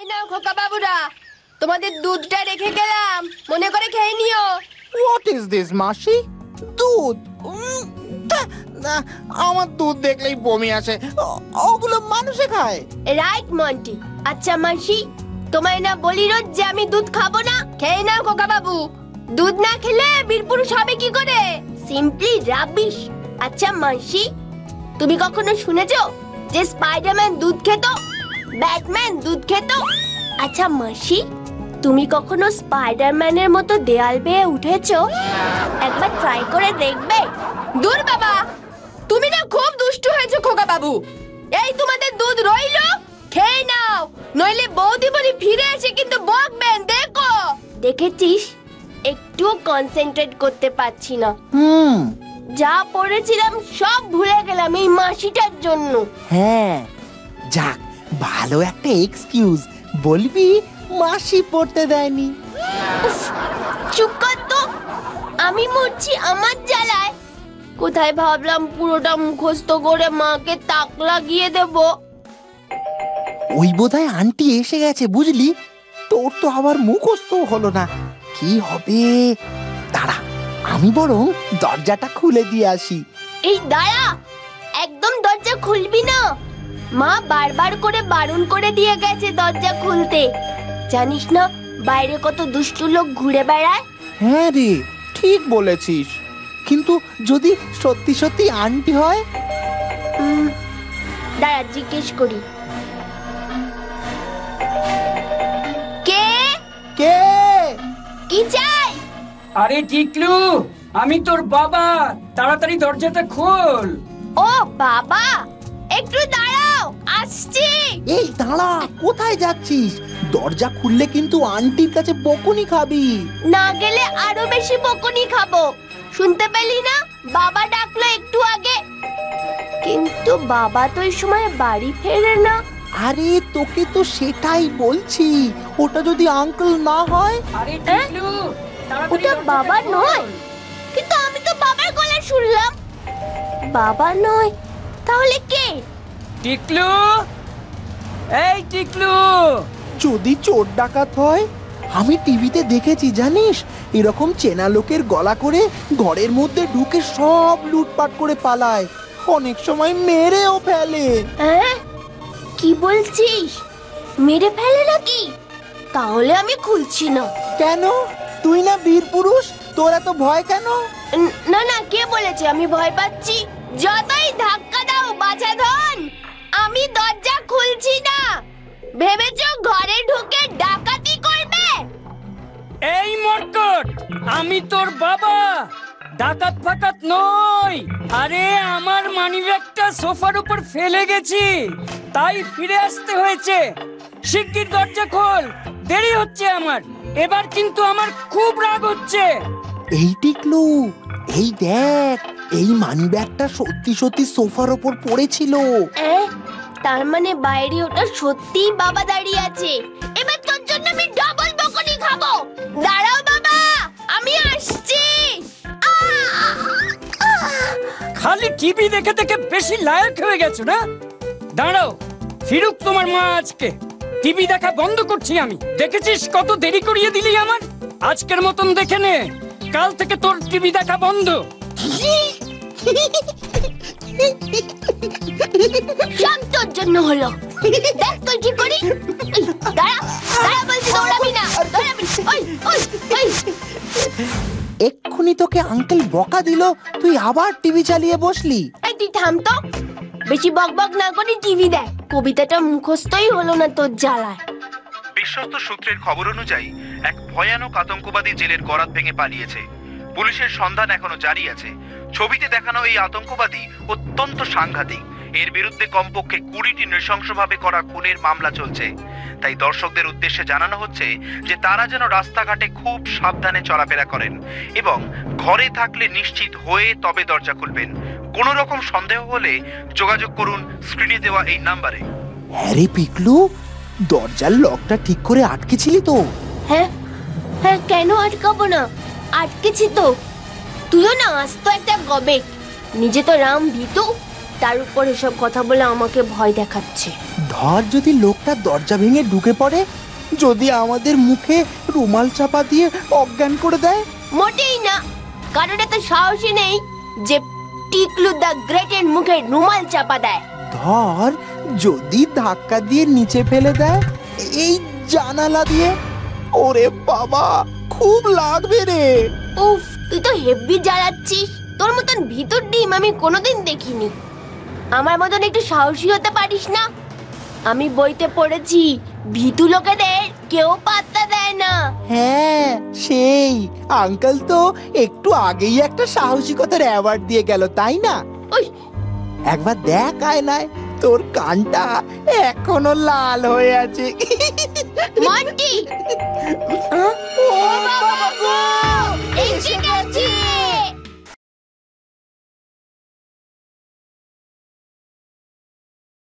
এই নাও খোকা বাবুরা, তোমাদের দুধটা রেখে গেলাম, মনে করে খেয়ে নিও। হোয়াট ইজ দিস মাসি? দুধ? আমার দুধ দেখলেই বমি আসে। ওগুলো মানুষে খায়? রাইট মন্টি। আচ্ছা মাসি, তোমায় না বলি রোজ যে আমি দুধ খাবো না? খেয়ে নাও খোকা বাবু। দুধ না খেলে বীরপুরুষ হবে কি করে? Simply rubbish. আচ্ছা মাসি, তুমি কখনো শুনেছো যে স্পাইডারম্যান দুধ খেত, ব্যাটম্যান দুধ খেত? আচ্ছা মাসি, তুমি কখনো স্পাইডারম্যানের মতো দেয়াল বেয়ে উঠেছো? একবার ট্রাই করে দেখবে। দূর বাবা, তুমি না খুব দুষ্টু হয়েছো খোকা বাবু। এই তোমাদের দুধ রইলো, খেয়ে নাও, নইলে বৌদি বলি ফিরে এসে কিন্তু বকবেন। দেখো, দেখেছিস একটু কনসেন্ট্রেট করতে পারছি না। যা পড়েছিলাম সব ভুলে গেলাম এই মাসিটার জন্য। হ্যাঁ, যাক, ভালো একটা এক্সকিউজ। বলবি মাসি পড়তে দেয়নি। চুপ কর তো, আমি মরছি আমার জ্বালায়। কোথায় ভাবলাম পুরোটা মুখস্থ করে মাকে তাক লাগিয়ে দেব। ওই বোধহয় আন্টি এসে গেছে, বুঝলি? তোর তো আবার মুখস্থ হলো না, কি হবে? দাঁড়া, আমি বরং দরজাটা খুলে দিয়ে আসি। এই দাঁড়া, একদম দরজা খুলবি না। মা বারবার করে বারণ করে দিয়ে গেছে দরজা খুলতে। জানিস না বাইরে কত দুষ্টু লোক ঘুরে বেড়ায়? হ্যাঁ রে, ঠিক বলেছিস। কিন্তু যদি সত্যি সত্যি আন্টি হয়? দাঁড়া জিজ্ঞেস করি। কে কে? কি চাই? আরে টিকলু, আমি তোর বাবা, তাড়াতাড়ি দরজাটা খোল। ও বাবা, একটু দাঁড়াও, আসছি। এই দাঁড়া, কোথায় যাচ্ছিস? দরজা খুললে কিন্তু আন্টির কাছে বকুনি খাবি। না গেলে আরো বেশি বকুনি খাবো। শুনতে পেলি না? বাবা ডাকলো একটু আগে। কিন্তু বাবা তো এই সময় বাড়ি ফেরে না। আরে তোকে তো সেটাই বলছি, ওটা যদি আঙ্কেল না হয়? আরে টিকলু, ওটা বাবা নয়। কিন্তু আমি তো বাবার গলা শুনলাম। বাবা নয়, তাহলে কে? টিকলু, এই টিকলু। যদি চোর ডাকাত হয়? আমি টিভিতে দেখেছি, জানিস, এরকম চেনা লোকের গলা করে ঘরের মধ্যে ঢুকে সব লুটপাট করে পালায়, অনেক সময় মেরেও ফেলে। হ্যাঁ, কি বলছিস? মেরে ফেলে নাকি? তাহলে আমি খুলছি না। কেন? তুই না বীর পুরুষ, তোর এত ভয় কেন? না না, কে বলেছে আমি ভয় পাচ্ছি? যতই ধাক্কা দাও বাছা ধন, আমি দরজা খুলছি না। ভেবেছো ঘরে ঢুকে ডাকাতি করবে? এই মরকট, আমি তোর বাবা, ডাকাত ফাকাত নই। আরে আমার মানিব্যাগটা সোফার উপর ফেলে গেছি, তাই ফিরে আসতে হয়েছে। শিগগির দরজা খোল, দেরি হচ্ছে আমার। এবার কিন্তু আমার খুব রাগ হচ্ছে। এই টিকলু, এই দেখ, এই মানিব্যাগটা সত্যি সত্যি সোফার ওপর পড়েছিল। তার মানে বাইরে ওটা সত্যিই বাবা দাঁড়িয়ে আছে। এবার তোর জন্য আমি ডাবল বকুনি খাবো। দাঁড়াও বাবা, আমি আসছি। খালি টিভি দেখে দেখে বেশি লায়ক হয়ে গেছো না? দাঁড়াও, ফিরুক তোমার মা আজকে। টিভি দেখা বন্ধ করছি আমি। দেখেছিস কত দেরি করিয়ে দিলি আমার? আজকের মতন দেখে নে, কাল থেকে তোর টিভি দেখা বন্ধ। সব তোর জন্য হলো। দেখ তুই কি করি। দাঁড়া দাঁড়া বলছি, দৌড়াবি না, দৌড়াবি। ওই ওই ওই, এক্ষুনি তোকে আঙ্কেল বকা দিল, তুই আবার টিভি চালিয়ে বসলি। এই তুই থাম তো, বেশি বকবক না করে টিভি দেখ। কবিতাটা মুখস্থই হলো না তোর জ্বালায়। বিশ্বস্ত সূত্রের খবর অনুযায়ী এক ভয়ানক আতঙ্কবাদী জেলের গরাদ ভেঙে পালিয়েছে। পুলিশের সন্ধান এখনো জারি আছে। ছবিতে দেখানো এই আতঙ্কবাদী অত্যন্ত সাংঘাতিক। এর বিরুদ্ধে কমপক্ষে 20টি নৃশংসভাবে করা খুনের মামলা চলছে। তাই দর্শকদের উদ্দেশ্যে জানানো হচ্ছে যে তারা যেন রাস্তাঘাটে খুব সাবধানে চলাফেরা করেন এবং ঘরে থাকলে নিশ্চিত হয়ে তবে দরজা খুলবেন। কোনো রকম সন্দেহ হলে যোগাযোগ করুন স্ক্রিনে দেওয়া এই নাম্বারে। আরে পিকলু, দরজার লকটা ঠিক করে আটকেছিলি তো? হ্যাঁ হ্যাঁ, কেন আটকাবো না? আটকেছি তো। তুইও না আস্ত একটা গবেট। নিজে তো রাম ভীতু, তার উপর এসব কথা বলে আমাকে ভয় দেখাচ্ছে। ধর যদি লোকটা দরজা ভেঙে ঢুকে পড়ে, যদি আমাদের মুখে রুমাল চাপা দিয়ে অজ্ঞান করে দেয়? মোটেই না, কারণ এত সাহসী নেই যে টিকলু দ্য গ্রেটের মুখে রুমাল চাপা দেয়। ধর যদি ধাক্কা দিয়ে নিচে ফেলে দেয় এই জানালা দিয়ে, ওরে বাবা খুব লাগবে রে। উফ, তুই তো হেব্বি জ্বালাচ্ছিস। তোর মতন ভিতর ডিম আমি কোনোদিন দেখিনি। আমার মতন একটু সাহসী হতে পারিস না? আমি বইতে পড়েছি ভীতু লোকেদের কেউ পাত্তা দেয় না। হ্যাঁ সেই আঙ্কেল তো একটু আগেই একটা সাহসিকতার অ্যাওয়ার্ড দিয়ে গেল, তাই না? ওই একবার দেখ আয়নায়, তোর কানটা এখনো লাল হয়ে আছে। মন্টি, ও বাবা গো, এসে গেল।